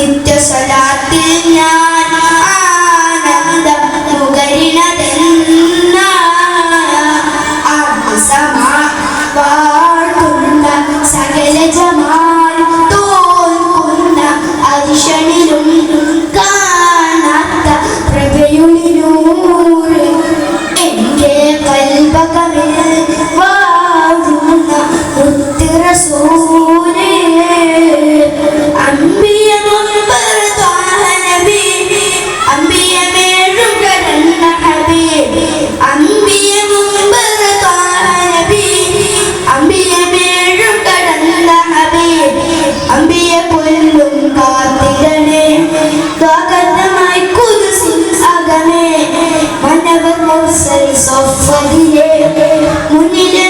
നിത്യസലാത്തിൽ ഞാൻ ആനന്ദം നുകരിണതെന്ന ആത്മസമാ വാഴ്ത്തുന്ന സകല ജമാൽ തോൽക്കുന്ന അതിശണിലും കാണാത്ത പ്രഭയുളിനൂറ് എൻ്റെ കൽബകമിൽ വാഴുന്ന മുത്ത് റസൂലേ അംബിയ മുൻപർ ത്വാഹ നബി അംബിയ മേഴും കരന്ന ഹബീബ് അംബിയ മുൻപർ ത്വാഹ നബി അംബിയ മേഴും കരന്ന ഹബീബ് അംബിയ കൊല്ലും കാത്തിടണേ സ്വാഗതമായി കുദ്സിൻ അകമേ മനവർ മുർസൽ സഫദിലെ മുന്നിലെ